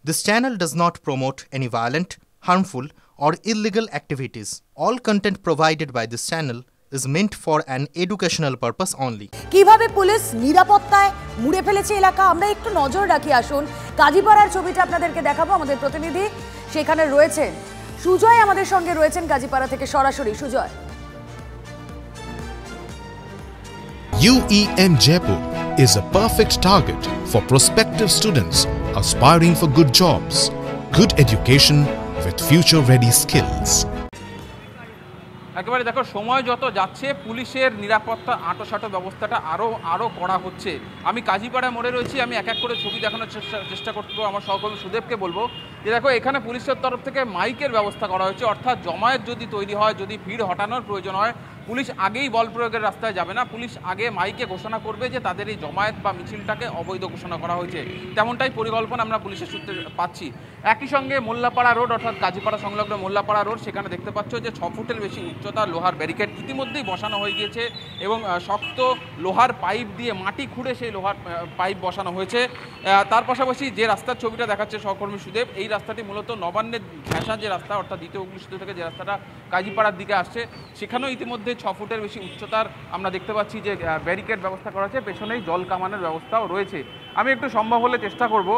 This channel does not promote any violent, harmful, or illegal activities. All content provided by this channel is meant for an educational purpose only. কিভাবে police নিরাপত্তায় মুড়ে ফেলেছে এলাকা আমরা একটু নজর রাখি আসুন। কাজীপাড়ার ছবিটা আপনাদেরকে দেখাবো। আমাদের প্রতিনিধি সেখানে রয়েছেন সুজয়, আমাদের সঙ্গে রয়েছেন কাজীপাড়া থেকে সরাসরি। Sujoy, UEM Jaipur is a perfect target for prospective students aspiring for good jobs, good education with future-ready skills. একেবারে দেখো, সময় যত যাচ্ছে পুলিশের নিরাপত্তা আঁটোসাঁটো ব্যবস্থাটা আরও কড়া হচ্ছে। আমি কাজীপাড়া মোড়ে রয়েছি, আমি এক এক করে ছবি দেখানোর চেষ্টা করবো। আমার সহকর্মী সুদেবকে বলবো যে দেখো, এখানে পুলিশের তরফ থেকে মাইকের ব্যবস্থা করা হয়েছে, অর্থাৎ জমায়েত যদি তৈরি হয়, যদি ভিড় হটানোর প্রয়োজন হয়, পুলিশ আগেই বল প্রয়োগের রাস্তায় যাবে না। পুলিশ আগে মাইকে ঘোষণা করবে যে তাদের এই জমায়েত বা মিছিলটাকে অবৈধ ঘোষণা করা হয়েছে। তেমনটাই পরিকল্পনা আমরা পুলিশের সূত্রে পাচ্ছি। একই সঙ্গে মোল্লাপাড়া রোড, অর্থাৎ কাজীপাড়া সংলগ্ন মোল্লাপাড়া রোড, সেখানে দেখতে পাচ্ছ যে 6 ফুটের বেশি উচ্চতার লোহার ব্যারিকেড ইতিমধ্যেই বসানো হয়ে গিয়েছে এবং শক্ত লোহার পাইপ দিয়ে মাটি খুঁড়ে সেই লোহার পাইপ বসানো হয়েছে। তার পাশাপাশি যে রাস্তার ছবিটা দেখাচ্ছে সহকর্মী সুদেব, এই রাস্তাটি মূলত নবান্নের ঘেঁষা যে রাস্তা, অর্থাৎ দ্বিতীয় হুগলি সেতু থেকে যে রাস্তাটা কাজীপাড়ার দিকে আসছে, সেখানেও ইতিমধ্যে 6 ফুটের বেশি উচ্চতার আমরা দেখতে পাচ্ছি যে ব্যারিকেড ব্যবস্থা করা আছে। পেছনেই জল কামানের ব্যবস্থাও রয়েছে। আমি একটু সম্ভব হলে চেষ্টা করব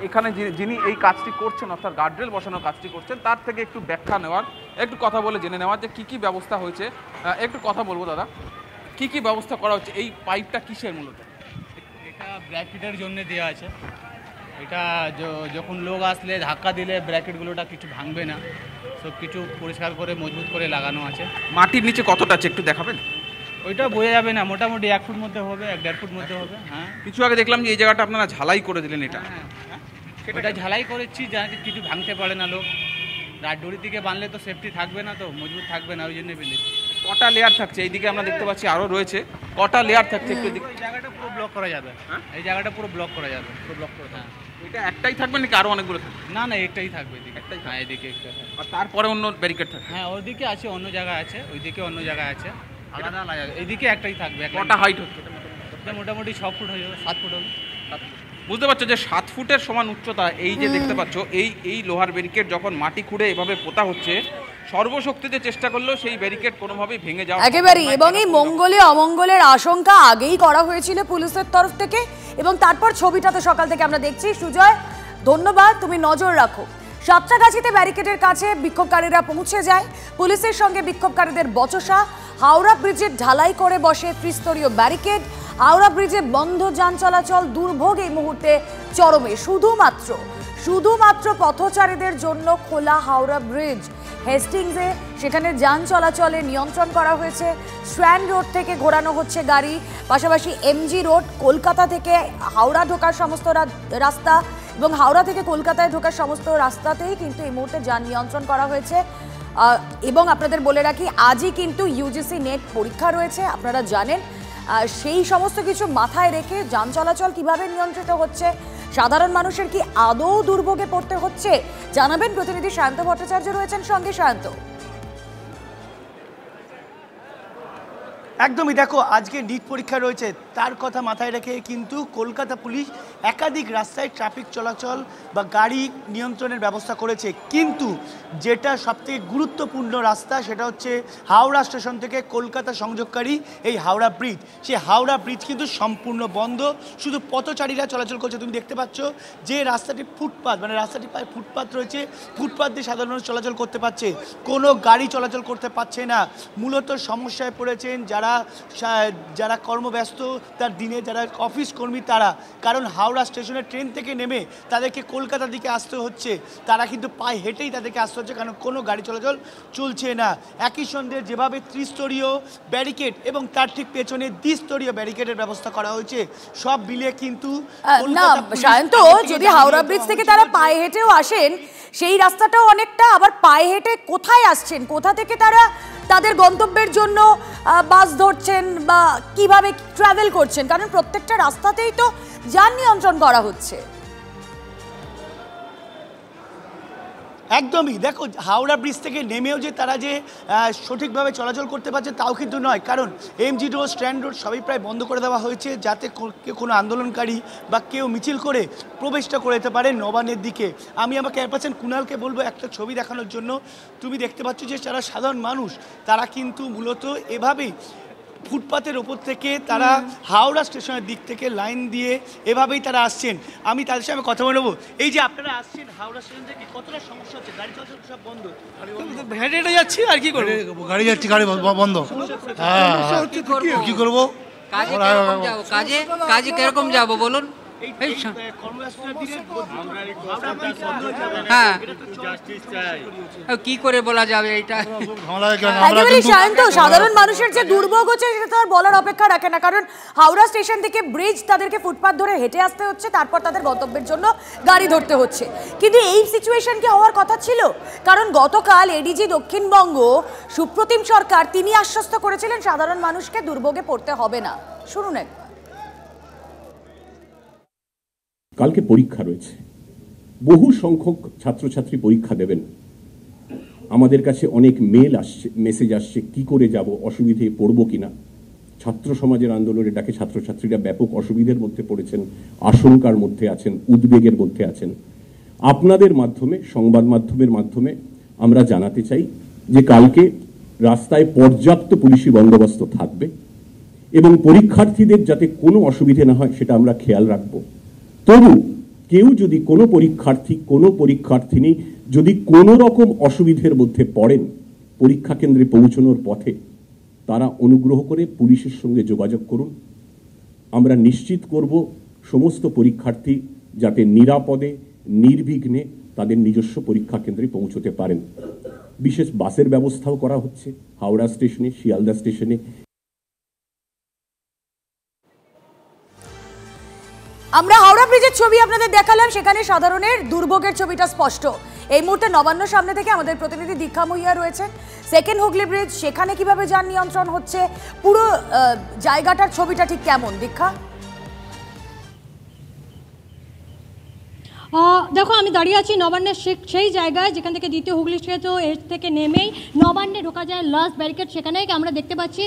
এখানে যিনি এই কাজটি করছেন, অর্থাৎ গার্ডরেল বসানোর কাজটি করছেন, তার থেকে একটু ব্যাখ্যা নেওয়ার, একটু কথা বলে জেনে নেওয়ার যে কী কী ব্যবস্থা হয়েছে। একটু কথা বলবো দাদা, কী কী ব্যবস্থা করা হচ্ছে? এই পাইপটা কিসের মূলত? এটা ব্র্যাকেটের জন্য দেওয়া আছে। এটা যখন লোক আসলে ধাক্কা দিলে ব্র্যাকেটগুলোটা কিছু ভাঙবে না, সব কিছু পরিষ্কার করে মজবুত করে লাগানো আছে। মাটির নিচে কতটা আছে একটু দেখাবেন? ওইটা বোঝা যাবে না, মোটামুটি 1 ফুট মধ্যে হবে, 1.5 ফুট মধ্যে হবে। হ্যাঁ, কিছু আগে দেখলাম যে এই জায়গাটা আপনারা ঝালাই করে দিলেন। এটা ওটা ঝালাই করেছি যাতে কিছু ভাঙতে পারে না লোক। রাত ডোরি দিকে বাঁধলে তো সেফটি থাকবে না, তো মজবুত থাকবে না, ওই জন্য বেঁধেছি। কটা লেয়ার থাকছে? এইদিকে আমরা দেখতে পাচ্ছি আরও রয়েছে। কটা লেয়ার থাকছে একটু? এই জায়গাটা পুরো ব্লক করা যাবে। এই জায়গাটা পুরো ব্লক করা যাবে, পুরো ব্লক করে। হ্যাঁ, এটা একটাই থাকবে নাকি আরও অনেকগুলো থাকবে? না, একটাই থাকবে এদিকে। একটাই, হ্যাঁ, এদিকে একটা। আর তারপরে অন্য ব্যারিকেড থাকবে? হ্যাঁ, ওইদিকে আছে, অন্য জায়গায় আছে, ওইদিকে অন্য জায়গায় আছে, আলাদা আলাদা। এইদিকে একটাই থাকবে। কটা হাইট হচ্ছে? মোটামুটি 6 ফুট হয়ে যাবে, 7 ফুট হবে। বুঝতে পারছো যে 7 ফুটের সমান উচ্চতা এই যে দেখতে পাচ্ছ, এই লোহার ব্যারিকেড যখন মাটি খুঁড়ে এভাবে পোতা হচ্ছে, সর্বশক্তিতে চেষ্টা করলেও সেই ব্যারিকেড কোনোভাবেই ভেঙে যাওয়া একেবারেই। এবং এই মঙ্গলে অমঙ্গলের আশঙ্কা আগেই করা হয়েছিল পুলিশের তরফ থেকে, এবং তারপর ছবিটা তো সকাল থেকে আমরা দেখছি। সুজয়, ধন্যবাদ, তুমি নজর রাখো। সাতটাগাছিতে ব্যারিকেডের কাছে বিক্ষোভকারীরা পৌঁছে যায়, পুলিশের সঙ্গে বিক্ষোভকারীদের বচসা। হাওড়া ব্রিজের ঢালাই করে বসে ত্রিস্তরীয় ব্যারিকেড। হাওড়া ব্রিজে বন্ধ যান চলাচল, দুর্ভোগ এই মুহূর্তে চরমে। শুধুমাত্র পথচারীদের জন্য খোলা হাওড়া ব্রিজ। হেস্টিংসে সেখানে যান চলাচলে নিয়ন্ত্রণ করা হয়েছে। স্ট্র্যান্ড রোড থেকে ঘোরানো হচ্ছে গাড়ি, পাশাপাশি এমজি রোড, কলকাতা থেকে হাওড়া ঢোকার সমস্ত রাস্তা এবং হাওড়া থেকে কলকাতায় ঢোকার সমস্ত রাস্তাতেই কিন্তু এই মুহূর্তে যান নিয়ন্ত্রণ করা হয়েছে। এবং আপনাদের বলে রাখি, আজই কিন্তু ইউজিসি নেট পরীক্ষা রয়েছে, আপনারা জানেন। সেই সমস্ত কিছু মাথায় রেখে যান চলাচল কিভাবে নিয়ন্ত্রিত হচ্ছে, সাধারণ মানুষের কি আদৌ দুর্ভোগে পড়তে হচ্ছে, জানাবেন প্রতিনিধি সায়ন্ত ভট্টাচার্য রয়েছেন সঙ্গে। সায়ন্ত, একদমই। দেখো, আজকে নিট পরীক্ষা রয়েছে, তার কথা মাথায় রেখে কিন্তু কলকাতা পুলিশ একাধিক রাস্তায় ট্রাফিক চলাচল বা গাড়ি নিয়ন্ত্রণের ব্যবস্থা করেছে। কিন্তু যেটা সবথেকে গুরুত্বপূর্ণ রাস্তা, সেটা হচ্ছে হাওড়া স্টেশন থেকে কলকাতা সংযোগকারী এই হাওড়া ব্রিজ। সেই হাওড়া ব্রিজ কিন্তু সম্পূর্ণ বন্ধ, শুধু পথচারীরা চলাচল করছে। তুমি দেখতে পাচ্ছ যে রাস্তাটি ফুটপাথ, মানে রাস্তাটি প্রায় ফুটপাথ রয়েছে, ফুটপাথ দিয়ে সাধারণ মানুষ চলাচল করতে পারছে, কোনো গাড়ি চলাচল করতে পারছে না। মূলত সমস্যায় পড়েছেন যারা কর্মব্যস্ত তার দিনে, যারা অফিস কর্মী তারা। কারণ হাওড়া স্টেশনে ট্রেন থেকে নেমে তাদেরকে কলকাতার দিকে আসতে হচ্ছে, তারা কিন্তু পায়ে হেঁটেই তাদেরকে আসতে হচ্ছে, কারণ কোনো গাড়ি চলাচল চলছে না। একই সঙ্গে যেভাবে ত্রিস্তরীয় ব্যারিকেড এবং তার ঠিক পেছনে দ্বিস্তরীয় ব্যারিকেডের ব্যবস্থা করা হয়েছে, সব মিলিয়ে কিন্তু না সায়ন্ত, যদি হাওড়া ব্রিজ থেকে তারা পায়ে হেঁটেও আসেন, সেই রাস্তাটাও অনেকটা। আবার পায়ে হেঁটে কোথায় আসছেন, কোথা থেকে তারা তাদের গন্তব্যের জন্য বাস ধরছেন বা কিভাবে ট্রাভেল করছেন, কারণ প্রত্যেকটা রাস্তাতেই তো যান নিয়ন্ত্রণ করা হচ্ছে। একদমই, দেখো হাওড়া ব্রিজ থেকে নেমেও যে তারা যে সঠিকভাবে চলাচল করতে পারছে তাও কিন্তু নয়, কারণ এমজি রোড, স্ট্যান্ড রোড সবই প্রায় বন্ধ করে দেওয়া হয়েছে, যাতে কোনো আন্দোলনকারী বা কেউ মিছিল করে প্রবেশটা করে যেতে পারে নবান্নের দিকে। আমি আমার ক্যাম্পাসের কুণালকে বলবো একটা ছবি দেখানোর জন্য। তুমি দেখতে পাচ্ছ যে যারা সাধারণ মানুষ তারা কিন্তু মূলত এভাবেই ফুটপাতের ওপর থেকে তারা হাওড়া স্টেশনের দিক থেকে লাইন দিয়ে এভাবেই তারা আসছেন। আমি তাদের সঙ্গে কথা বলবো। এই যে আপনারা আসছেন হাওড়া স্টেশন থেকে, কতটা সমস্যা হচ্ছে? গাড়ি চলাচল সব বন্ধ, হেঁটে হেঁটে যাচ্ছি আর কি করবো, গাড়ি যাচ্ছি, গাড়ি বন্ধ। কি করবো? কাজে কিরকম যাবো বলুন? হ্যাঁ, কি করে বলা যাবে এটা? সাধারণ মানুষের যে দুর্ভোগ হচ্ছে সেটা তো আর বলার অপেক্ষা রাখে না, কারণ হাওড়া স্টেশন থেকে ব্রিজ তাদেরকে ফুটপাথ ধরে হেঁটে আসতে হচ্ছে, তারপর তাদের গন্তব্যের জন্য গাড়ি ধরতে হচ্ছে। কিন্তু এই সিচুয়েশন কি হওয়ার কথা ছিল? কারণ গতকাল এডিজি দক্ষিণবঙ্গ সুপ্রতিম সরকার তিনি আশ্বস্ত করেছিলেন সাধারণ মানুষকে দুর্ভোগে পড়তে হবে না। শুনুন একবার। কালকে পরীক্ষা রয়েছে, বহু সংখ্যক ছাত্রছাত্রী পরীক্ষা দেবেন। আমাদের কাছে অনেক মেসেজ আসছে কি করে যাব, অসুবিধে পড়বো কিনা। ছাত্র সমাজের আন্দোলনের ডাকে ছাত্রছাত্রীরা ব্যাপক অসুবিধার মধ্যে পড়েছেন, আশঙ্কার মধ্যে আছেন, উদ্বেগের মধ্যে আছেন। আপনাদের মাধ্যমে, সংবাদ মাধ্যমের মাধ্যমে আমরা জানাতে চাই যে কালকে রাস্তায় পর্যাপ্ত পুলিশি বন্দোবস্ত থাকবে এবং পরীক্ষার্থীদের যাতে কোনো অসুবিধে না হয় সেটা আমরা খেয়াল রাখবো। তবু কেউ যদি কোনো পরীক্ষার্থিনী যদি কোনো রকম অসুবিধের মধ্যে পড়েন পরীক্ষা কেন্দ্রে পৌঁছানোর পথে, তারা অনুগ্রহ করে পুলিশের সঙ্গে যোগাযোগ করুন। আমরা নিশ্চিত করব সমস্ত পরীক্ষার্থী যাতে নিরাপদে নির্বিঘ্নে তাদের নিজস্ব পরীক্ষা কেন্দ্রে পৌঁছতে পারেন। বিশেষ বাসের ব্যবস্থাও করা হচ্ছে হাওড়া স্টেশনে, শিয়ালদা স্টেশনে। আমরা হাওড়া ব্রিজের ছবি আপনাদের দেখালাম, সেখানে সাধারণের দুর্ভোগের ছবিটা স্পষ্ট। এই মুহূর্তে নবান্ন সামনে থেকে আমাদের প্রতিনিধি দীক্ষা মুইয়া রয়েছেন। সেকেন্ড হুগলি ব্রিজ, সেখানে কিভাবে যান নিয়ন্ত্রণ হচ্ছে, পুরো জায়গাটার ছবিটা ঠিক কেমন দীক্ষা? দেখো, আমি দাঁড়িয়ে আছি নবান্নের সেই জায়গায় যেখান থেকে দ্বিতীয় হুগলি সেতু এর থেকে নেমেই নবান্নে ঢোকা যায় লাস্ট ব্যারিকেড, সেখানে আমরা দেখতে পাচ্ছি।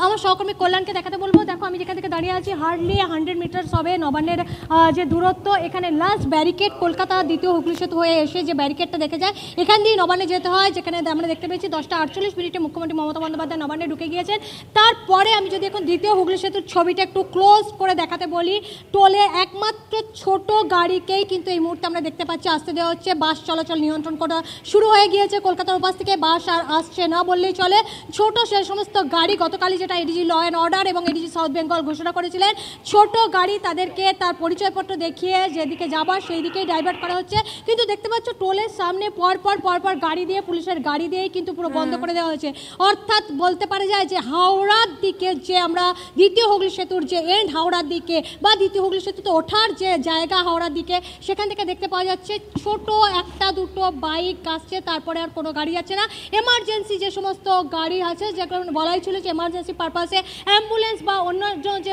আমার সহকর্মী কল্যাণকে দেখাতে বলবো। দেখো, আমি যেখান থেকে দাঁড়িয়ে আছি হার্ডলি 100 মিটারস হবে নবান্নের যে দূরত্ব। এখানে লাস্ট ব্যারিকেড কলকাতা দ্বিতীয় হুগলি সেতু হয়ে এসে যে ব্যারিকেডটা দেখে যায়, এখান দিয়ে নবান্নে যেতে হয়, যেখানে আমরা দেখতে পেয়েছি 10:48 মুখ্যমন্ত্রী মমতা বন্দ্যোপাধ্যায় নবান্নে ঢুকে গিয়েছেন। তারপরে আমি যদি এখন দ্বিতীয় হুগলি সেতুর ছবিটা একটু ক্লোজ করে দেখাতে বলি, টোলে একমাত্র ছোট গাড়িকেই কিন্তু এই মুহূর্তে আমরা দেখতে পাচ্ছি আসতে দেওয়া হচ্ছে। বাস চলাচল নিয়ন্ত্রণ করা শুরু হয়ে গিয়েছে। কলকাতার উপাস থেকে বাস আর আসছে না বললেই চলে। ছোট সে সমস্ত গাড়ি, গতকালই যেটা এডিজি ল অ্যান্ড অর্ডার এবং এডিজি সাউথ বেঙ্গল ঘোষণা করেছিলেন, ছোট গাড়ি তাদেরকে তার পরিচয়পত্র দেখিয়ে যেদিকে যাবার সেই দিকেই ডাইভার্ট করা হচ্ছে। কিন্তু দেখতে পাচ্ছ টোলের সামনে পরপর গাড়ি দিয়ে, পুলিশের গাড়ি দিয়েই কিন্তু পুরো বন্ধ করে দেওয়া হয়েছে। অর্থাৎ বলতে পারা যায় যে হাওড়ার দিকে যে আমরা দ্বিতীয় হুগলি সেতুর যে এন্ড হাওড়ার দিকে বা দ্বিতীয় হুগলি সেতুতে ওঠার যে জায়গা হাওড়ার দিকে, সেখান থেকে দেখতে পাওয়া যাচ্ছে ছোট একটা দুটো বাইক আসছে, তারপরে আর কোনো গাড়ি যাচ্ছে না। এমার্জেন্সি যে সমস্ত গাড়ি আছে, যেগুলো বলাই ছিল যে এমার্জেন্সি পারপাসে অ্যাম্বুলেন্স বা অন্য যে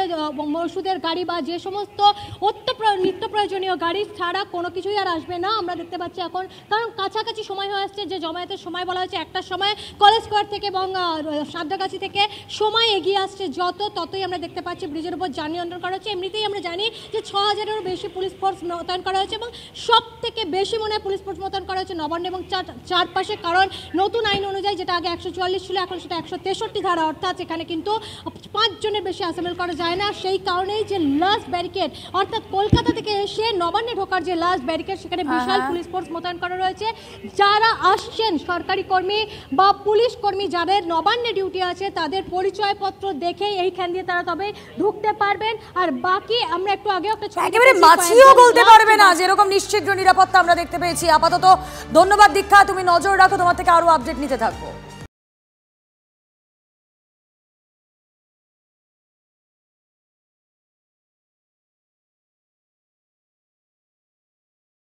ওষুধের গাড়ি বা যে সমস্ত নিত্য প্রয়োজনীয় গাড়ি ছাড়া কোনো কিছুই আর আসবে না আমরা দেখতে পাচ্ছি এখন। কারণ কাছাকাছি সময় হয়ে আসছে, যে জমায়েতের সময় বলা হয়েছে 1টার সময়, কলেজ স্কোয়ার থেকে এবং সাদ্দাগাছি থেকে সময় এগিয়ে আসছে ততই আমরা দেখতে পাচ্ছি ব্রিজের উপর যান নিয়ন্ত্রণ করা হচ্ছে। এমনিতেই আমরা জানি যে 6000-এরও বেশি পুলিশ ফোর্স মোতায়েন করা হয়েছে এবং সব থেকে বেশি মনে হয় পুলিশ ফোর্স মোতায়েন করা হয়েছে নবান্ন এবং চারপাশে। কারণ নতুন আইন অনুযায়ী যেটা আগে 144 ছিল, এখন সেটা 163 ধারা, অর্থাৎ এখানে কিন্তু 5 জনের বেশি অ্যাসেম্বল করা যায় না। সেই কারণেই যে লাস্ট ব্যারিকেড, অর্থাৎ কলকাতা থেকে এসে নবান্নে ঢোকার যে লাস্ট ব্যারিকেড, সেখানে বিশাল পুলিশ ফোর্স মোতায়েন করা রয়েছে। যারা আসছেন সরকারি কর্মী বা পুলিশ কর্মী যাদের নবান্নে ডিউটি আছে, তাদের পরিচয়পত্র দেখেই এইখান দিয়ে তারা তবে ঢুকতে পারবেন। আর বাকি আমরা একটু আগে একটা একেবারে মাছিও বলতে পারবে না, যেরকম নিশ্চিত নিরাপত্তা আমরা দেখতে পেয়েছি। আপাতত ধন্যবাদ দীক্ষা, তুমি নজর রাখো, তোমার থেকে আরো আপডেট নিতে থাকবো।